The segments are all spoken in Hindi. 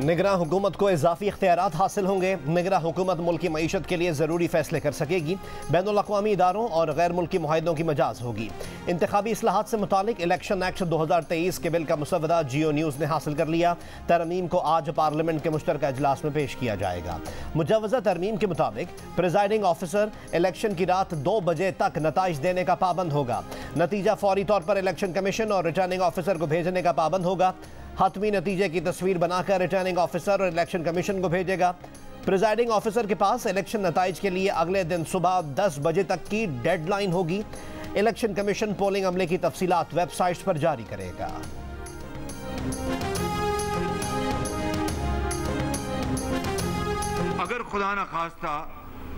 निगरान हुकूमत को इजाफी इख्तियारात हासिल होंगे। निगरान हुकूमत मुल्क की मईशत के लिए ज़रूरी फ़ैसले कर सकेगी। बैनुल अक़वामी इदारों और गैर मुल्की मुआहिदों की मजाज होगी। इंतखाबी इस्लाहात से मुतालिक इलेक्शन एक्ट 2023 के बिल का मुसवदा जियो न्यूज़ ने हासिल कर लिया। तरमीम को आज पार्लियामेंट के मुश्तरका इजलास में पेश किया जाएगा। मुजवज़ा तरमीम के मुताबिक प्रिजाइडिंग ऑफिसर इलेक्शन की रात 2 बजे तक नताइज देने का पाबंद होगा। नतीजा फौरी तौर पर इलेक्शन कमीशन और रिटर्निंग ऑफिसर को भेजने का पाबंद होगा। हतमी नतीजे की तस्वीर बनाकर रिटर्निंग ऑफिसर और इलेक्शन कमीशन को भेजेगा। प्रिजाइडिंग ऑफिसर के पास इलेक्शन नताइज के लिए अगले दिन सुबह 10 बजे तक की डेडलाइन होगी। इलेक्शन कमीशन पोलिंग अमले की तफसीलात वेबसाइट्स पर जारी करेगा। अगर खुदा न खास्ता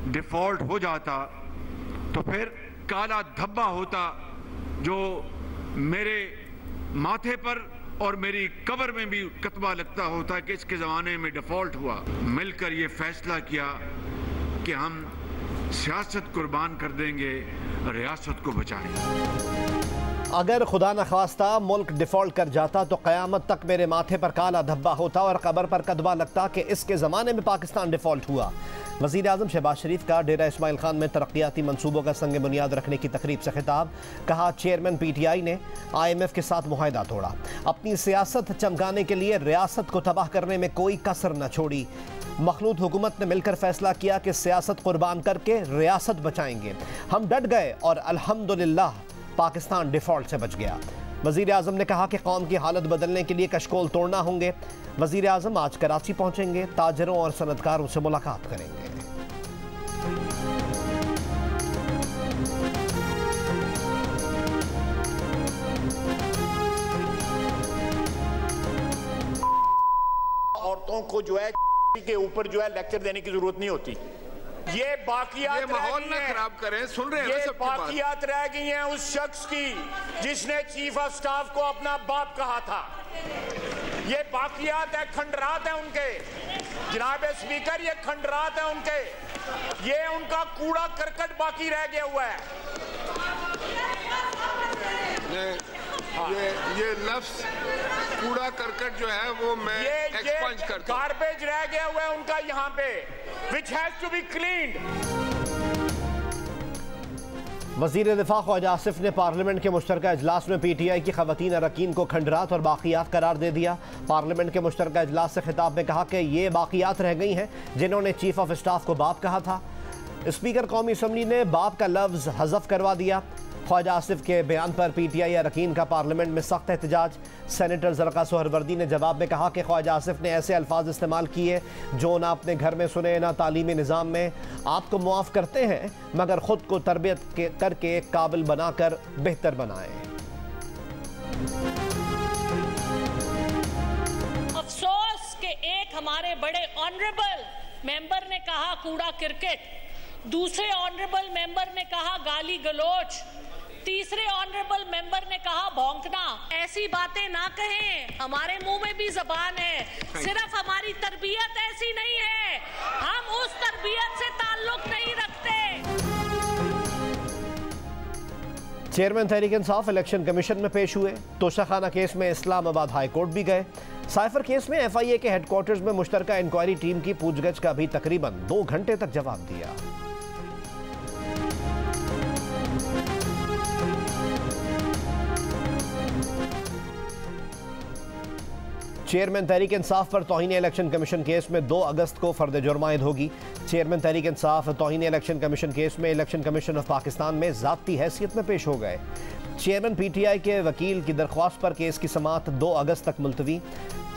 डिफॉल्ट हो जाता तो फिर काला धब्बा होता जो मेरे माथे पर और मेरी कब्र में भी कतबा लगता होता कि इसके ज़माने में डिफ़ॉल्ट हुआ। मिलकर ये फैसला किया कि हम सियासत कुर्बान कर देंगे, रियासत को बचाएंगे। अगर खुदा न खास्ता मुल्क डिफ़ॉल्ट कर जाता तो क़यामत तक मेरे माथे पर काला धब्बा होता और कब्र पर कदबा लगता कि इसके ज़माने में पाकिस्तान डिफ़ॉल्ट हुआ। वज़ीर आज़म शहबाज शरीफ का डेरा इस्माइल खान में तरक्याती मनसूबों का संग बुनियाद रखने की तकरीब से खिताब। कहा, चेयरमैन PTI ने IMF के साथ मुआहिदा तोड़ा। अपनी सियासत चमकाने के लिए रियासत को तबाह करने में कोई कसर न छोड़ी। मखलूत हुकूमत ने मिलकर फैसला किया कि सियासत कुर्बान करके रियासत बचाएंगे। हम डट गए और अल्हम्दुलिल्लाह पाकिस्तान डिफ़ॉल्ट से बच गया। वज़ीर आज़म ने कहा कि कौम की हालत बदलने के लिए कशकोल तोड़ना होंगे। वज़ीर आज़म आज कराची पहुँचेंगे, ताजरों और सनतकारों से मुलाकात करेंगे। औरतों को जो है के ऊपर जो है लेक्चर देने की जरूरत नहीं होती। ये बाकियात माहौल न खराब करें, सुन रहे हैं ये बाकियात रह गई हैं उस शख्स की जिसने चीफ ऑफ स्टाफ को अपना बाप कहा था। ये बाकियात है, खंडरात है उनके। जनाब स्पीकर, ये खंडरात है उनके। ये उनका कूड़ा करकट बाकी रह गया हुआ है। ये लफ्ज कूड़ा करकट जो है वो मैं एक्सपंज करता हूं। गार्बेज रह गया हुआ है उनका यहाँ पे, which has to be cleaned। वज़ीर दिफा ख्वाजा आसिफ ने पार्लियामेंट के मुश्तरका इजलास में PTI की ख़वातीन अरकान को खंडरात और बाक़ियात करार दे दिया। पार्लियामेंट के मुश्तरका इजलास से खिताब में कहा कि ये बाक़ियात रह गई हैं जिन्होंने चीफ ऑफ स्टाफ को बाप कहा था। स्पीकर कौमी असम्बली ने बाप का लफ्ज़ हज़फ करवा दिया। ख्वाजा आसिफ के बयान पर PTI अरकान का पार्लियामेंट में सख्त एहतजाज। सेनेटर ज़रक़ा सोहरवर्दी ने जवाब में कहा कि ख्वाजा आसिफ ने ऐसे अल्फाज इस्तेमाल किए जो ना अपने घर में सुने ना तालीमी निज़ाम में। आपको मुआफ़ करते हैं मगर ख़ुद को तरबियत करके काबिल बनाकर बेहतर बनाएं। अफसोस कि एक हमारे बड़े ऑनरेबल मेंबर ने कहा कूड़ा क्रिकेट, दूसरे ऑनरेबल मेंबर ने कहा गाली गलोच, तीसरे ऑनरेबल मेंबर ने कहा भौंकना। ऐसी बातें ना कहें, हमारे मुंह में भी जबान है। सिर्फ हमारी तरबियत ऐसी नहीं है, हम उस तरबियत से ताल्लुक नहीं रखते। Chairman Tehreek Insaf election commission में पेश हुए। तोशाखाना केस में इस्लामाबाद हाई कोर्ट भी गए। साइफर केस में FIA के हेडक्वार्टर्स में मुश्तरका इंक्वायरी टीम की पूछगछ का भी तकरीबन 2 घंटे तक जवाब दिया। चेयरमैन तहरीक इंसाफ पर तौहीन इलेक्शन कमीशन केस में 2 अगस्त को फर्द जुर्म आयद होगी। Chairman Tehreek Insaf तौहीन election commission case में इलेक्शन कमीशन ऑफ पाकिस्तान में ज़ाती हैसियत में पेश हो गए। चेयरमैन PTI के वकील की दरख्वास्त पर केस की समाअत 2 अगस्त तक मुलतवी।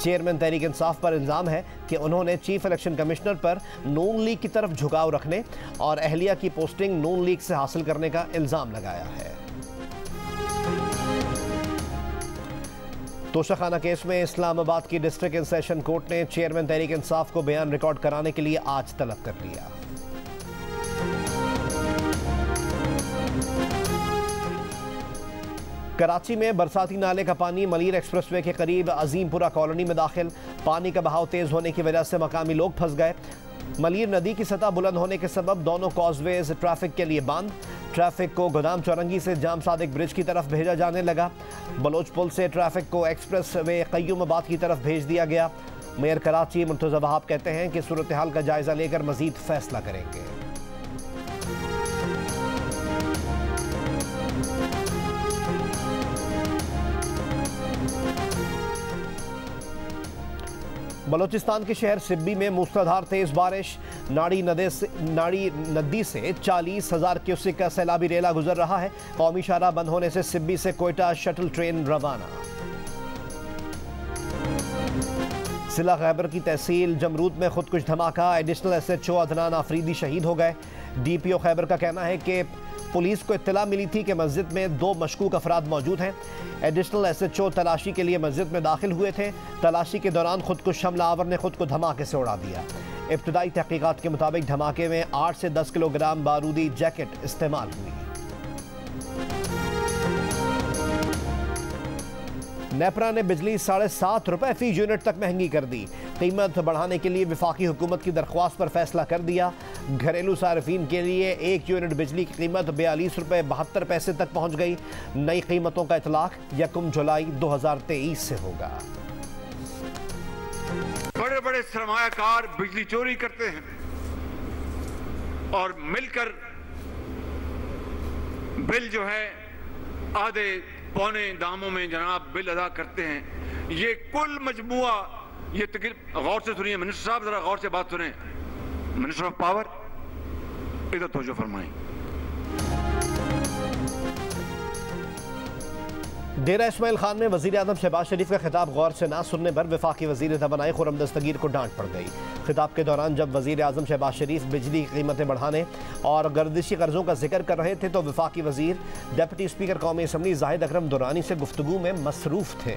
चेयरमैन तहरीक इंसाफ पर इल्ज़ाम है कि उन्होंने चीफ इलेक्शन कमिश्नर पर नून लीग की तरफ झुकाव रखने और अहलिया की पोस्टिंग नून लीग से हासिल करने का इल्ज़ाम लगाया है। तोशाखाना केस में इस्लामाबाद की डिस्ट्रिक्ट एंड सेशन कोर्ट ने चेयरमैन तहरीक इंसाफ को बयान रिकॉर्ड कराने के लिए आज तलब कर लिया। कराची में बरसाती नाले का पानी मलीर एक्सप्रेसवे के करीब अजीमपुरा कॉलोनी में दाखिल। पानी का बहाव तेज होने की वजह से मकामी लोग फंस गए। मलीर नदी की सतह बुलंद होने के सबब दोनों कॉजवेज ट्रैफिक के लिए बंद। ट्रैफिक को गोदाम चौरंगी से जाम सादिक ब्रिज की तरफ भेजा जाने लगा। बलोच पुल से ट्रैफिक को एक्सप्रेस वे क़य्यूमाबाद की तरफ भेज दिया गया। मेयर कराची मुर्तज़ा वहाब कहते हैं कि सूरत हाल का जायजा लेकर मजीद फैसला करेंगे। बलोचिस्तान के शहर सिब्बी में मूसलाधार तेज बारिश, नाड़ी नदी से 40,000 क्यूसेक का सैलाबी रेला गुजर रहा है। कौमी शाहराह बंद होने से सिब्बी से कोयटा शटल ट्रेन रवाना। जिला खैबर की तहसील जमरूद में खुदकुश धमाका, एडिशनल SHO अदनान आफरीदी शहीद हो गए। DPO खैबर का कहना है कि पुलिस को इत्तला मिली थी कि मस्जिद में 2 मशकूक अफराद मौजूद हैं। एडिशनल SHO तलाशी के लिए मस्जिद में दाखिल हुए थे। तलाशी के दौरान खुदकुश हमला आवर ने खुद को धमाके से उड़ा दिया। इब्तदाई तहकीकात के मुताबिक धमाके में 8 से 10 किलोग्राम बारूदी जैकेट इस्तेमाल हुई। नेपरा ने बिजली 7.5 रुपए फी यूनिट तक महंगी कर दी। कीमत बढ़ाने के लिए वफाकी हुकूमत की दरख्वास्त पर फैसला कर दिया। घरेलू सार्फिन के लिए 1 यूनिट बिजली की कीमत 42 रुपए 72 पैसे तक पहुंच गई। नई कीमतों का इतलाक 1 जुलाई 2023 से होगा। बड़े बड़े सरमायाकार बिजली चोरी करते हैं और मिलकर बिल जो है आधे पौने दामों में जनाब बिल अदा करते हैं। ये कुल मजमुआ, ये गौर से सुनिए मिनिस्टर साहब, जरा गौर से बात सुने। मिनिस्टर ऑफ पावर इधर तवज्जो फरमाएं। डेरा इस्माइल खान में वज़ीर आज़म शहबाज शरीफ का खिताब गौर से ना सुनने पर वफाकी वज़ीर तवानाई खुर्रम दस्तगीर को डांट पड़ गई। खिताब के दौरान जब वज़ीर आज़म शहबाज शरीफ बिजली की कीमतें बढ़ाने और गर्दिशी कर्जों का जिक्र कर रहे थे तो वफाकी वज़ीर डिप्टी स्पीकर कौमी असम्बली जाहिद अकरम दुरानी से गुफ्तगू में मसरूफ़ थे।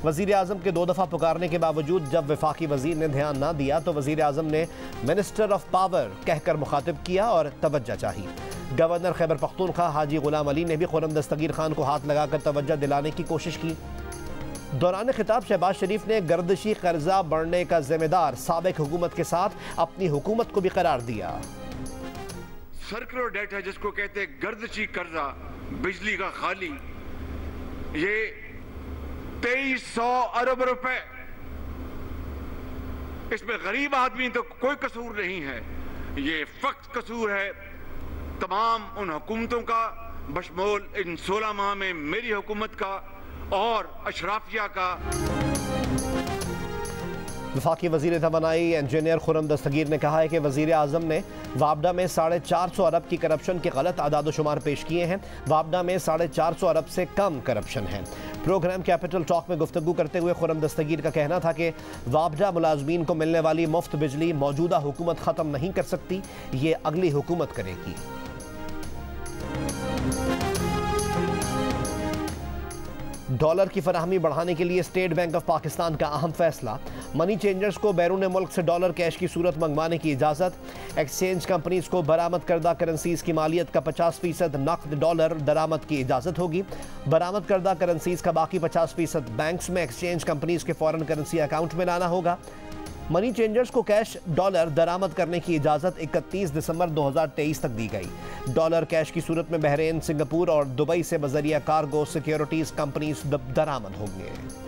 वज़ीर आज़म के 2 दफ़ा पुकारने के बावजूद जब वफाकी वज़ीर ने ध्यान ना दिया तो वज़ीर आज़म ने मिनिस्टर ऑफ पावर कहकर मुखातिब किया और तवज्जो चाही। गवर्नर खैबर पख्तूनख्वा हाजी गुलाम अली ने भी खुर्रम दस्तगीर खान को हाथ लगाकर तवज्जो दिलाने की कोशिश की। दौरान खिताब शहबाज शरीफ ने गर्दिशी कर्जा बढ़ने का जिम्मेदार साबिक हुकूमत के साथ अपनी हुकूमत को भी करार दिया। सर्कुलर डेट है जिसको कहते हैं गर्दिशी कर्जा बिजली का खाली, ये 2300 अरब रुपए। इसमें गरीब आदमी तो कोई कसूर नहीं है, ये फक्त कसूर है तमाम उन हुकूमतों का बशमूल इन 16 माह में मेरी हुकूमत का और अशराफिया का। वफाकी वज़ीर तवानाई इंजीनियर खुर्रम दस्तगीर ने कहा है कि वज़ीर आज़म ने वापडा में 450 अरब की करप्शन के गलत आदाद-ओ-शुमार पेश किए हैं। वापडा में 450 अरब से कम करप्शन है। प्रोग्राम कैपिटल टॉक में गुफ्तगू करते हुए खुर्रम दस्तगीर का कहना था कि वापडा मुलाजमीन को मिलने वाली मुफ्त बिजली मौजूदा हुकूमत ख़त्म नहीं कर सकती, ये अगली हुकूमत करेगी। डॉलर की फराहमी बढ़ाने के लिए स्टेट बैंक ऑफ पाकिस्तान का अहम फैसला। मनी चेंजर्स को बैरून मुल्क से डॉलर कैश की सूरत मंगवाने की इजाज़त। एक्सचेंज कंपनीज को बरामद करदा करेंसीज की मालियत का 50% नकद डॉलर दरामद की इजाज़त होगी। बरामद करदा करेंसीज का बाकी 50% बैंक्स में एक्सचेंज कंपनीज के फॉरेन करेंसी अकाउंट में लाना होगा। मनी चेंजर्स को कैश डॉलर दरामद करने की इजाज़त 31 दिसंबर 2023 तक दी गई। डॉलर कैश की सूरत में बहरीन, सिंगापुर और दुबई से बजरिया कार्गो सिक्योरिटीज कंपनीज दरामद होंगे।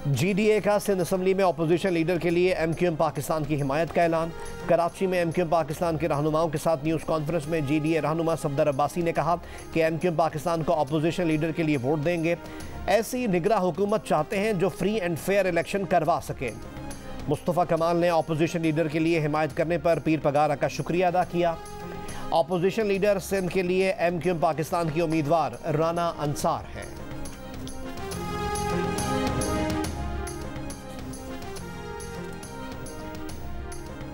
GDA का सिंध असम्बली में अपोजिशन लीडर के लिए MQM पाकिस्तान की हिमायत का ऐलान। कराची में MQM पाकिस्तान के रहनुमाओं के साथ न्यूज़ कॉन्फ्रेंस में GDA रहनुमा सफदर अब्बासी ने कहा कि MQM पाकिस्तान को अपोजिशन लीडर के लिए वोट देंगे। ऐसी निगरां हुकूमत चाहते हैं जो फ्री एंड फेयर इलेक्शन करवा सके। मुस्तफ़ा कमाल ने अपोजिशन लीडर के लिए हिमायत करने पर पीर पगारा का शुक्रिया अदा किया। अपोजिशन लीडर सिंध के लिए MQM पाकिस्तान की उम्मीदवार राना अंसार हैं।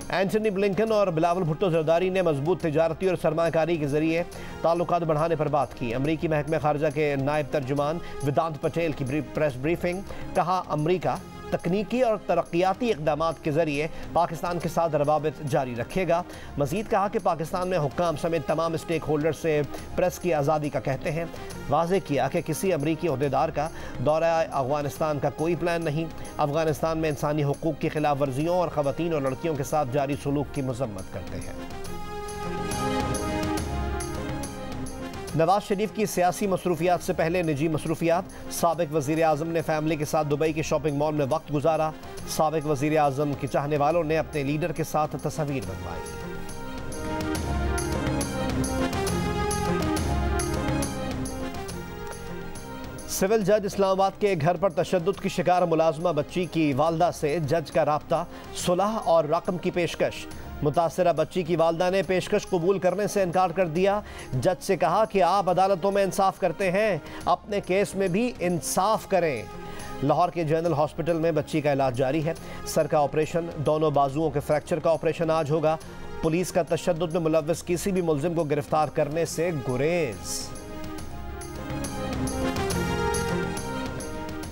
एंटनी ब्लिंकन और बिलावल भुट्टो जरदारी ने मजबूत तिजारती और सरमाकारी के जरिए ताल्लुकात बढ़ाने पर बात की। अमरीकी महकमे खारजा के नायब तर्जुमान वेदांत पटेल की प्रेस ब्रीफिंग। कहा अमरीका तकनीकी और तरक्याती इक़दामात के जरिए पाकिस्तान के साथ रवाबित जारी रखेगा। मजीद कहा कि पाकिस्तान में हुक्काम समेत तमाम स्टेक होल्डर से प्रेस की आज़ादी का कहते हैं। वाज़े किया कि किसी अमरीकी ओहदेदार का दौरा अफ़गानिस्तान का कोई प्लान नहीं। अफ़गानिस्तान में इंसानी हुकूक की खिलाफ वर्जियों और ख़वातीन और लड़कियों के साथ जारी सलूक की मज़म्मत करते हैं। नवाज शरीफ की सियासी मसरूफियात से पहले निजी मसरूफियात। साबिक वज़ीर आज़म ने फैमिली के साथ दुबई के शॉपिंग मॉल में वक्त गुजारा। साबिक वज़ीर आज़म के चाहने वालों ने अपने लीडर के साथ तस्वीर बनवाई। सिविल जज इस्लामाबाद के घर पर तशद्दुद की शिकार मुलाजमा बच्ची की वालदा से जज का राब्ता, सुलह और रकम की पेशकश। मुतासरा बच्ची की वालदा ने पेशकश कबूल करने से इनकार कर दिया। जज से कहा कि आप अदालतों में इंसाफ करते हैं, अपने केस में भी इंसाफ करें। लाहौर के जनरल हॉस्पिटल में बच्ची का इलाज जारी है। सर का ऑपरेशन, दोनों बाजुओं के फ्रैक्चर का ऑपरेशन आज होगा। पुलिस का तशद्दुद में मुलव्वस किसी भी मुल्जिम को गिरफ्तार करने से गुरेज।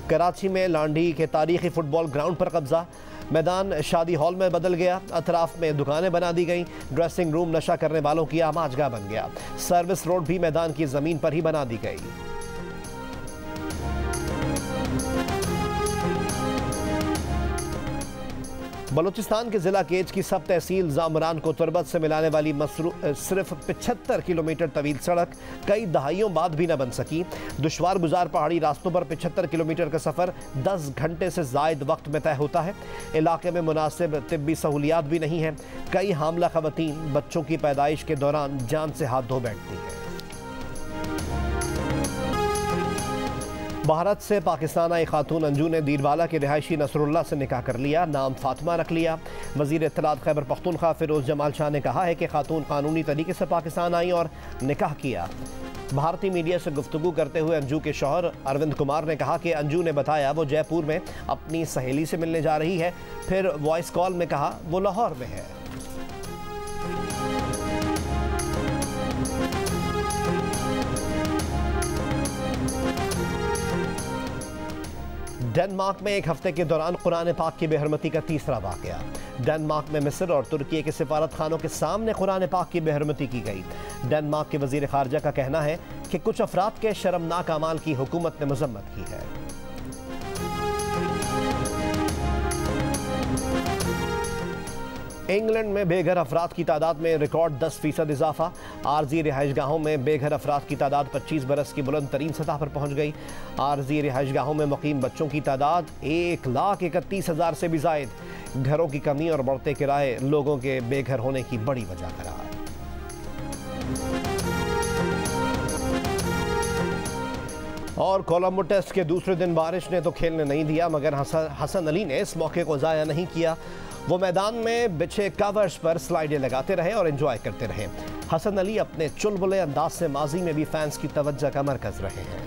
कराची में लांडी के तारीखी फुटबॉल ग्राउंड पर कब्जा। मैदान शादी हॉल में बदल गया। अतराफ में दुकानें बना दी गई। ड्रेसिंग रूम नशा करने वालों की आमाजगाह बन गया। सर्विस रोड भी मैदान की जमीन पर ही बना दी गई। बलूचिस्तान के जिला केज की सब तहसील जामरान को तुरबत से मिलाने वाली सिर्फ 75 किलोमीटर तवील सड़क कई दहाइयों बाद भी न बन सकी। दुश्वार गुजार पहाड़ी रास्तों पर 75 किलोमीटर का सफ़र 10 घंटे से ज़ायद वक्त में तय होता है। इलाके में मुनासिब तिब्बी सहूलियात भी नहीं है। कई हामला ख़वातीन बच्चों की पैदाइश के दौरान जान से हाथ धो बैठती हैं। भारत से पाकिस्तान आई खातून अंजू ने दीरवाला के रिहायशी नसरुल्लाह से निकाह कर लिया। नाम फातिमा रख लिया। वज़ीर इत्तलात खैबर पख्तूनख्वा फ़िरोज़ जमाल शाह ने कहा है कि खातून कानूनी तरीके से पाकिस्तान आई और निकाह किया। भारतीय मीडिया से गुफ्तगू करते हुए अंजू के शौहर अरविंद कुमार ने कहा कि अंजू ने बताया वो जयपुर में अपनी सहेली से मिलने जा रही है। फिर वॉइस कॉल में कहा वो लाहौर में है। डेनमार्क में एक हफ्ते के दौरान कुरान पाक की बेहरमती का तीसरा वाक़या। डेनमार्क में मिस्र और तुर्की के सिफारत खानों के सामने कुरान पाक की बेहरमती की गई। डेनमार्क के वज़ीर ख़ारजा का कहना है कि कुछ अफराद के शर्मनाक अमाल की हुकूमत ने मज़म्मत की है। इंग्लैंड में बेघर अफराद की तादाद में रिकॉर्ड 10% इजाफा। आरजी रिहाइशगाहों में बेघर अफराद की तादाद 25 बरस की बुलंद तरीन सतह पर पहुंच गई। आरजी रिहाइशगाहों में मुकीम बच्चों की तादाद 1,31,000 से भी जायद। घरों की कमी और बढ़ते किराए लोगों के बेघर होने की बड़ी वजह करार। और कोलंबो टेस्ट के दूसरे दिन बारिश ने तो खेलने नहीं दिया, मगर हसन अली ने इस मौके को ज़ाया नहीं किया। वो मैदान में बिछे कवर्स पर स्लाइडें लगाते रहे और एंजॉय करते रहे। हसन अली अपने चुलबुले अंदाज से माजी में भी फैंस की तवज्जो का मरकज रहे हैं।